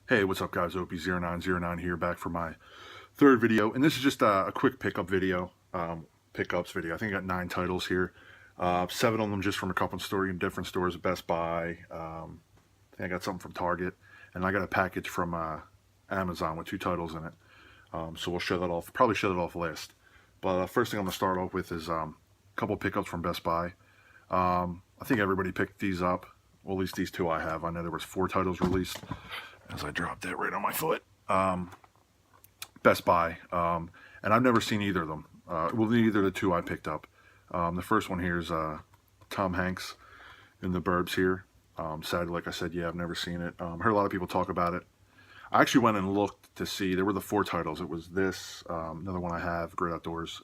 Hey, what's up guys, Opie0909 here, back for my third video, and this is just a quick pickup video, pickups video. I think I got 9 titles here, 7 of them just from a couple in different stores, Best Buy, I think I got something from Target, and I got a package from Amazon with 2 titles in it, so we'll show that off, probably show that off last. But first thing I'm going to start off with is a couple pickups from Best Buy. I think everybody picked these up, well at least these 2 I have. I know there was 4 titles released. As I dropped that right on my foot. Best Buy. And I've never seen either of them. Well, neither of the 2 I picked up. The first one here is Tom Hanks in The Burbs here. Sadly, like I said, yeah, I've never seen it. Heard a lot of people talk about it. I actually went and looked to see. There were the 4 titles. It was this, another one I have, Great Outdoors,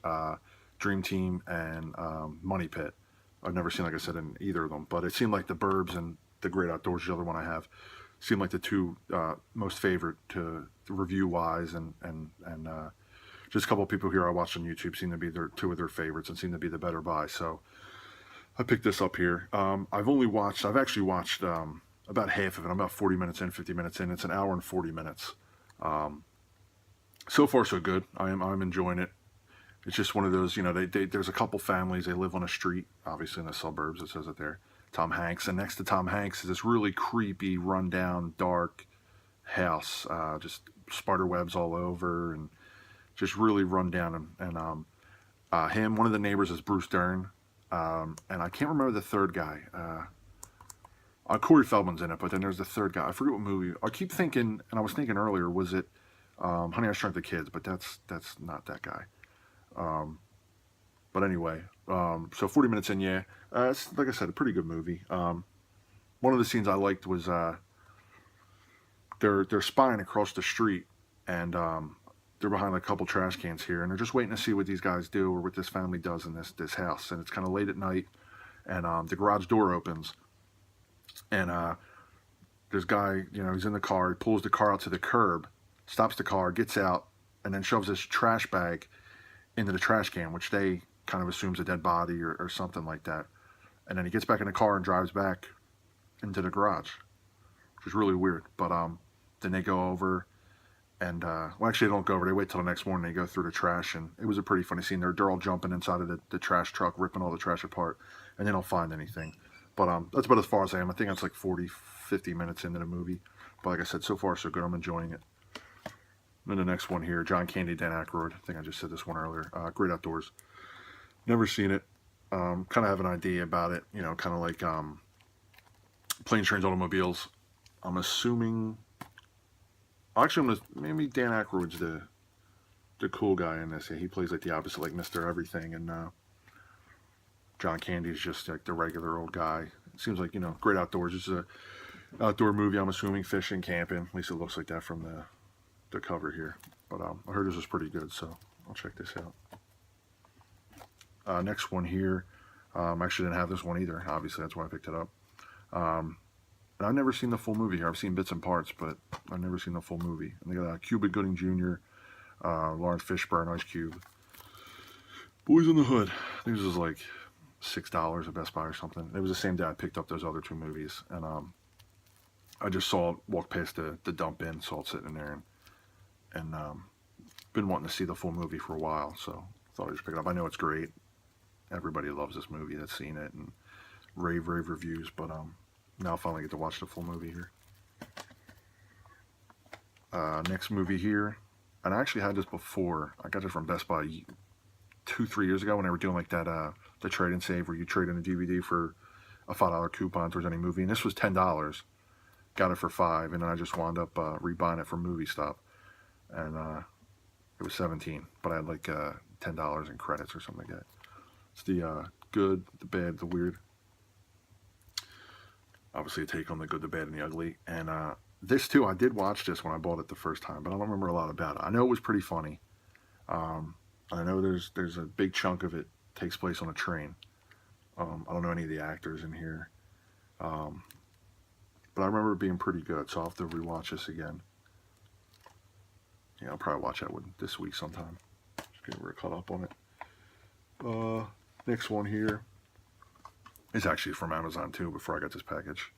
Dream Team, and Money Pit. I've never seen, like I said, in either of them. But it seemed like The Burbs and The Great Outdoors, the other one I have, seem like the 2 most favorite to review wise, and just a couple of people here I watched on YouTube seem to be 2 of their favorites and seem to be the better buy. So I picked this up here. I've actually watched about half of it. I'm about 40 minutes in, 50 minutes in. It's an hour and 40 minutes. So far so good. I'm enjoying it. It's just one of those, you know, there's a couple families, they live on a street, obviously in the suburbs, it says it there. Tom Hanks, and next to Tom Hanks is this really creepy, rundown, dark house, just spider webs all over, and just really run down. And one of the neighbors is Bruce Dern, and I can't remember the third guy. Corey Feldman's in it, but then there's the third guy. I forget what movie. I keep thinking, and I was thinking earlier, was it Honey, I Shrunk the Kids? But that's not that guy. But anyway, so 40 minutes in, yeah, it's, like I said, a pretty good movie. One of the scenes I liked was they're spying across the street, and they're behind like a couple trash cans here, and they're just waiting to see what these guys do or what this family does in this house. And it's kind of late at night, and the garage door opens, and there's a guy, you know, he's in the car, he pulls the car out to the curb, stops the car, gets out, and then shoves this trash bag into the trash can, which they kind of assumes a dead body or something like that. And then he gets back in the car and drives back into the garage, which is really weird. But then they go over, and well, actually they don't go over, they wait till the next morning, they go through the trash, and it was a pretty funny scene. They're all jumping inside of the trash truck, ripping all the trash apart, and they don't find anything. But that's about as far as I am. I think that's like 40-50 minutes into the movie. But like I said, so far so good. I'm enjoying it. And then the next one here, John Candy, Dan Aykroyd. I think I just said this one earlier. Great Outdoors. Never seen it. Kind of have an idea about it. You know, kind of like Planes, Trains, Automobiles. I'm assuming. Actually, maybe Dan Aykroyd's the cool guy in this. Yeah, he plays like the opposite, like Mr. Everything, and John Candy's just like the regular old guy. It seems like, you know, Great Outdoors. It's an outdoor movie. I'm assuming fishing, camping. At least it looks like that from the cover here. But I heard this was pretty good, so I'll check this out. Next one here, actually didn't have this one either. Obviously, that's why I picked it up. And I've never seen the full movie here. I've seen bits and parts, but I've never seen the full movie. And they got Cuba Gooding Jr., Lawrence Fishburne, Ice Cube. Boys in the Hood. I think this was like $6 at Best Buy or something. It was the same day I picked up those other 2 movies. And I just saw it, walked past the dump bin, saw it sitting in there, and been wanting to see the full movie for a while, so thought I'd just pick it up. I know it's great. Everybody loves this movie that's seen it, and rave reviews, but now I finally get to watch the full movie here. Next movie here, and I actually had this before. I got it from Best Buy 2-3 years ago when they were doing like that the trade and save, where you trade in a DVD for a $5 coupon towards any movie, and this was $10. Got it for $5, and then I just wound up rebuying it from Movie Stop, and it was $17, but I had like $10 in credits or something like that. It's the good, the bad, the weird. Obviously a take on the good, the bad, and the ugly. And this too, I did watch this when I bought it the first time, but I don't remember a lot about it. I know it was pretty funny. I know there's a big chunk of it takes place on a train. I don't know any of the actors in here. But I remember it being pretty good, so I'll have to rewatch this again. Yeah, I'll probably watch that one this week sometime. Just get real caught up on it. Next one here is actually from Amazon too, before I got this package.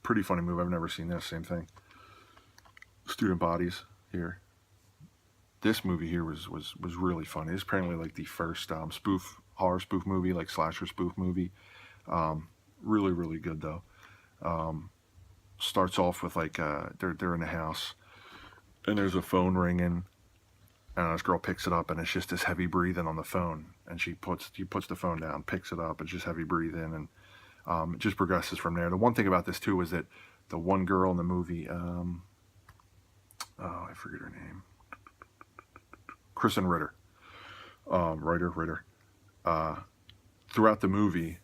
Pretty funny movie. I've never seen this. Same thing. Student Bodies here. This movie here was really funny. It's apparently like the first horror spoof movie, like slasher spoof movie. Really really good though. Um, Starts off with like they're in the house and there's a phone ringing, and this girl picks it up and it's just this heavy breathing on the phone, and she puts the phone down, picks it up, it's just heavy breathing, and it just progresses from there. The one thing about this too is that the one girl in the movie, oh, I forget her name, Kristen Ritter, Ritter. Uh, Throughout the movie,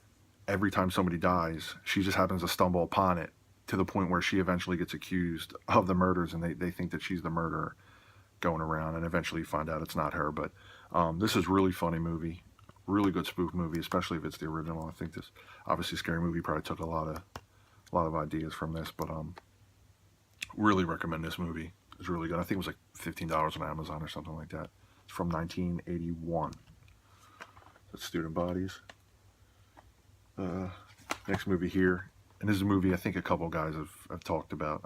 every time somebody dies, she just happens to stumble upon it to the point where she eventually gets accused of the murders, and they think that she's the murderer going around, and eventually you find out it's not her. But this is really funny movie, really good spoof movie, especially if it's the original. I think this, obviously, Scary Movie probably took a lot of ideas from this, but really recommend this movie. It's really good. I think it was like $15 on Amazon or something like that. It's from 1981. That's Student Bodies. Next movie here, and this is a movie I think a couple guys have talked about.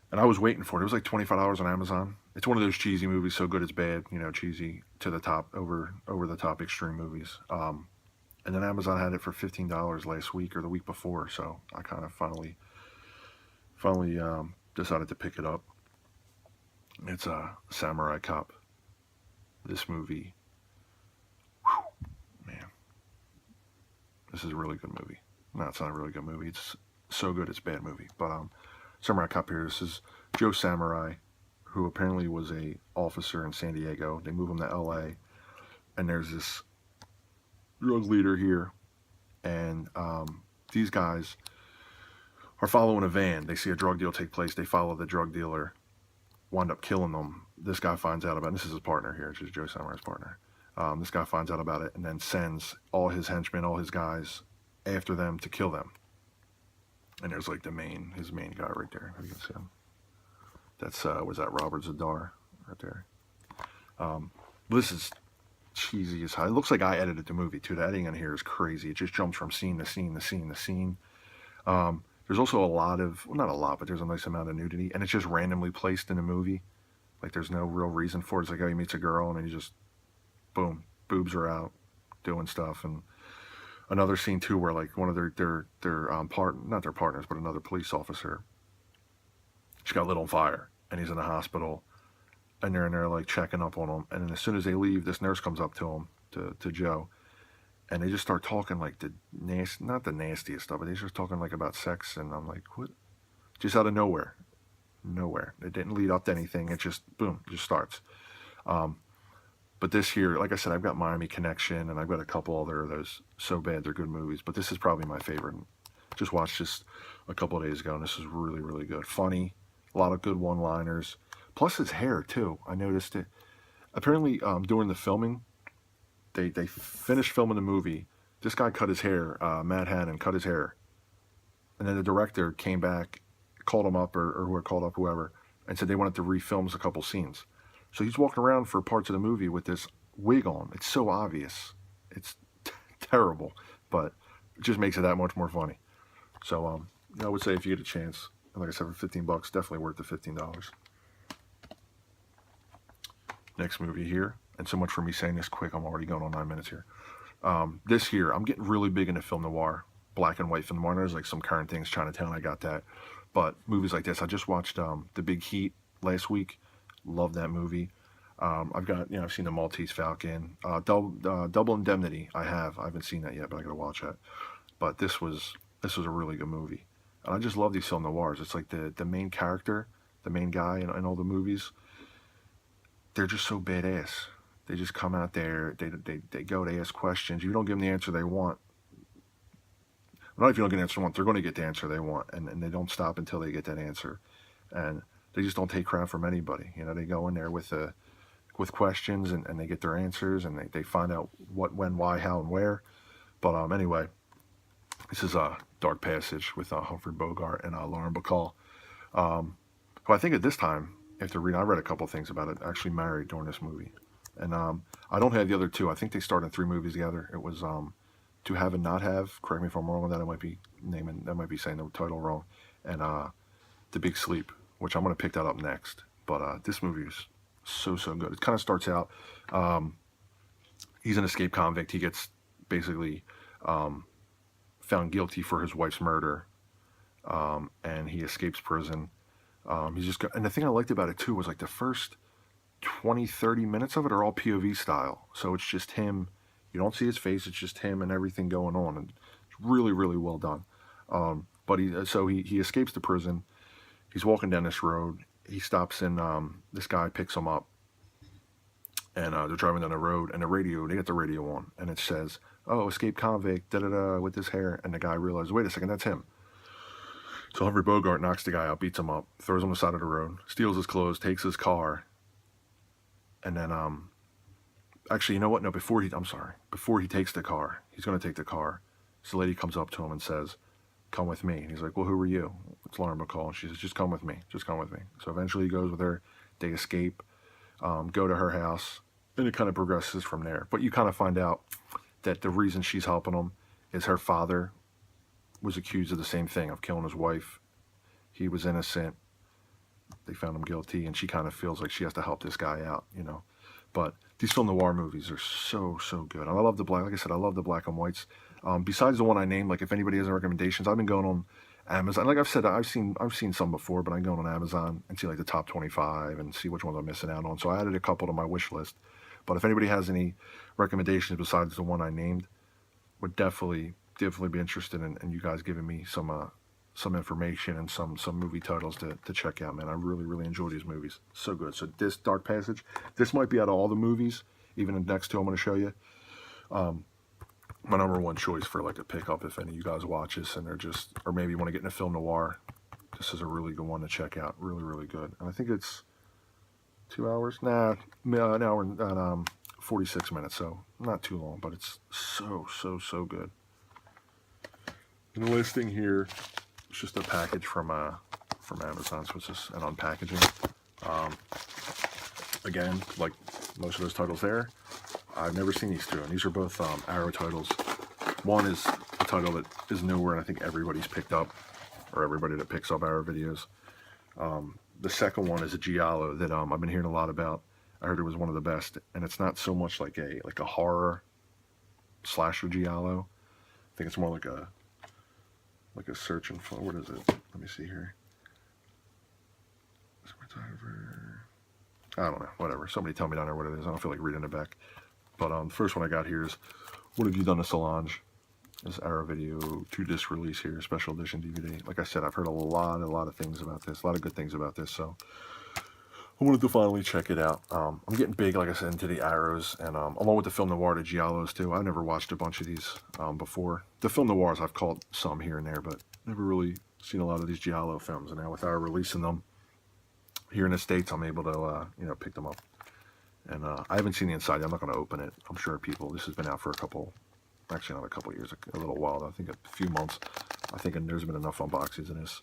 And I was waiting for it. It was like $25 on Amazon. It's one of those cheesy movies, so good it's bad, you know, cheesy to the top, over the top extreme movies. And then Amazon had it for $15 last week or the week before, so I kind of finally decided to pick it up. It's a Samurai Cop. This movie, whew, man, this is a really good movie. No, it's not a really good movie. It's so good it's a bad movie. But Samurai Cop here. This is Joe Samurai, who apparently was a officer in San Diego. They move him to LA, and there's this drug leader here, and these guys are following a van. They see a drug deal take place. They follow the drug dealer, wind up killing them. This guy finds out about it. This is his partner here. It's just Joe Samurai's partner. This guy finds out about it and then sends all his henchmen, all his guys after them to kill them. And there's like his main guy right there. You can see him. That's was that Robert Zadar right there. This is cheesy as hell. It looks like I edited the movie too. The editing in here is crazy. It just jumps from scene to scene to scene to scene. There's also a lot of, well, not a lot, but there's a nice amount of nudity, and it's just randomly placed in the movie. Like there's no real reason for it. It's like, oh, he meets a girl and then he just, boom, boobs are out, doing stuff. And another scene too where like one of their not their partners, but another police officer, she got lit on fire and he's in the hospital, and they're in there like checking up on him. And then as soon as they leave, this nurse comes up to him, to Joe, and they just start talking like not the nastiest stuff, but they just talking like about sex. And I'm like, what? Just out of nowhere. It didn't lead up to anything. It just, boom, just starts. But this here, like I said, I've got Miami Connection, and I've got a couple other of those so bad they're good movies. But this is probably my favorite. Just watched this a couple of days ago, and this is really, really good. Funny, a lot of good one-liners. Plus his hair, too. I noticed it. Apparently, during the filming, they finished filming the movie. This guy cut his hair, Matt Hannon cut his hair. And then the director came back, called him up, or whoever called up whoever, and said they wanted to refilm a couple scenes. So he's walking around for parts of the movie with this wig on. It's so obvious. It's terrible, but it just makes it that much more funny. So I would say if you get a chance, like I said, for $15, definitely worth the $15. Next movie here, and so much for me saying this quick, I'm already going on 9 minutes here. This here, I'm getting really big into film noir, black and white film noir. There's like some current things, Chinatown, I got that. But movies like this, I just watched The Big Heat last week. Love that movie. I've seen The Maltese Falcon, Double Indemnity. I haven't seen that yet, but I gotta watch that. But this was a really good movie, and I just love these film noirs. It's like the main character, the main guy in all the movies. They're just so badass. They just come out there. They go. They ask questions. You don't give them the answer they want. Not if you don't get the answer they want. They're going to get the answer they want, and they don't stop until they get that answer. And they just don't take crap from anybody. You know, they go in there with questions, and they get their answers, and they find out what, when, why, how, and where. But anyway, this is a Dark Passage with Humphrey Bogart and Lauren Bacall, who I think at this time, after reading, I read a couple of things about it, actually married during this movie. And I don't have the other two. I think they starred in 3 movies together. It was To Have and Not Have. Correct me if I'm wrong on that. I might be saying the title wrong. And The Big Sleep which I'm going to pick that up next. But this movie is so good. It kind of starts out, he's an escaped convict. He gets basically found guilty for his wife's murder, and he escapes prison. And the thing I liked about it too was like the first 20-30 minutes of it are all POV style, so it's just him. You don't see his face, it's just him and everything going on, and it's really well done. But he escapes the prison. He's walking down this road. He stops in, this guy picks him up, and they're driving down the road, and they get the radio on, and it says, "Oh, escaped convict, with this hair," and the guy realizes, wait a second, that's him. So Humphrey Bogart knocks the guy out, beats him up, throws him on the side of the road, steals his clothes, takes his car, and then, actually, you know what? No, before he takes the car, he's going to take the car. So the lady comes up to him and says, "Come with me." And he's like, "Well, who are you?" It's Lauren Bacall. And she says, "Just come with me. Just come with me." So eventually he goes with her. They escape, go to her house, and it kind of progresses from there. But you kind of find out that the reason she's helping him is her father was accused of the same thing, of killing his wife. He was innocent. They found him guilty, and she kind of feels like she has to help this guy out, you know. But these film noir movies are so good. And I love the black, like I said, I love the black and whites. Besides the one I named, like if anybody has any recommendations, I've been going on Amazon. Like I've said, I've seen some before, but I'm going on Amazon and see like the top 25 and see which ones I'm missing out on. So I added a couple to my wish list. But if anybody has any recommendations besides the one I named, would definitely be interested in you guys giving me some information and some movie titles to check out, man. I really enjoy these movies. So good. So this Dark Passage, this might be out of all the movies, even the next two I'm going to show you, my number one choice for like a pickup if any of you guys watch this and or maybe you want to get into film noir. This is a really good one to check out. Really good. And I think it's 2 hours. Nah, an hour and 46 minutes. So not too long, but it's so good. And the last thing here, it's just a package from Amazon, so it's just an unpackaging. Again, like most of those titles there, I've never seen these two, and these are both Arrow titles. One is a title that is newer, and I think everybody's picked up, or everybody that picks up Arrow videos. The second one is a giallo that I've been hearing a lot about. I heard it was one of the best, and it's not so much like a horror slasher giallo. I think it's more like a search and what is it? Let me see here. I don't know, whatever. Somebody tell me down there what it is. I don't feel like reading it back. But the first one I got here is What Have You Done to Solange? This Arrow video 2-disc release here, special edition DVD. Like I said, I've heard a lot of things about this, a lot of good things about this, so I wanted to finally check it out. I'm getting big, like I said, into the Arrows, and along with the film noir, the giallos too. I've never watched a bunch of these before. The film noirs I've caught some here and there, but never really seen a lot of these giallo films. And now with Arrow releasing them here in the States, I'm able to pick them up. And I haven't seen the inside. I'm not going to open it. I'm sure this has been out for actually not a couple years, a little while. I think a few months. I think there's been enough unboxings in this.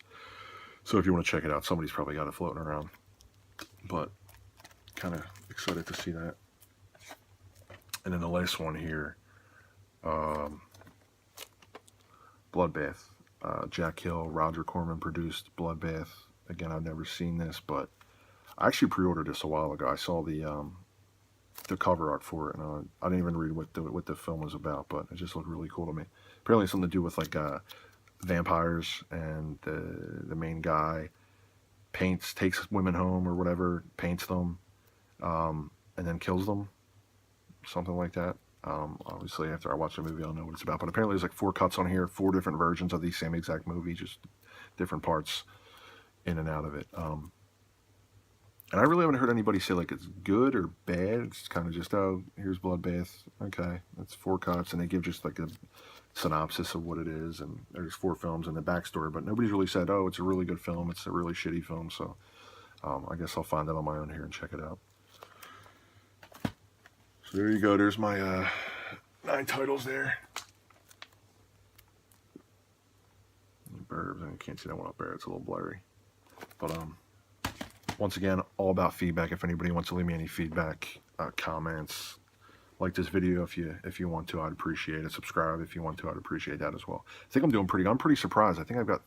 So if you want to check it out, somebody's probably got it floating around. But kind of excited to see that. And then the last one here, Bloodbath. Jack Hill, Roger Corman produced Bloodbath. Again, I've never seen this, but I actually pre-ordered this a while ago. I saw the cover art for it, and I didn't even read what the film was about, but it just looked really cool to me. Apparently, it's something to do with like vampires, and the main guy takes women home or whatever, paints them, and then kills them, something like that. Obviously, after I watch the movie, I'll know what it's about. But apparently, there's like 4 cuts on here, 4 different versions of the same exact movie, just different parts in and out of it. And I really haven't heard anybody say like it's good or bad. It's kind of just, oh, here's Bloodbath. Okay, that's 4 cuts, and they give just like a synopsis of what it is, and there's 4 films and the backstory. But nobody's really said, oh, it's a really good film. It's a really shitty film. So I guess I'll find that on my own here and check it out. So there you go. There's my 9 titles there. Burbs, and you can't see that one up there. It's a little blurry. But once again, all about feedback. If anybody wants to leave me any feedback, comments, like this video if you want to, I'd appreciate it. Subscribe if you want to, I'd appreciate that as well. I think I'm doing pretty good. I'm pretty surprised. I think I've got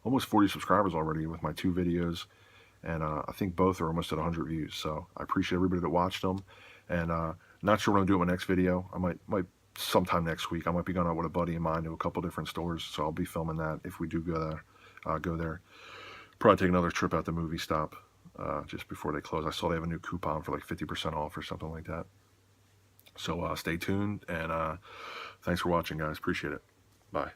almost 40 subscribers already with my 2 videos, and I think both are almost at 100 views. So I appreciate everybody that watched them, and not sure when I'm doing my next video. I might sometime next week. I might be going out with a buddy of mine to a couple different stores, so I'll be filming that if we do go there. Probably take another trip out to Movie Stop just before they close. I saw they have a new coupon for like 50% off or something like that. So stay tuned, and thanks for watching, guys. Appreciate it. Bye.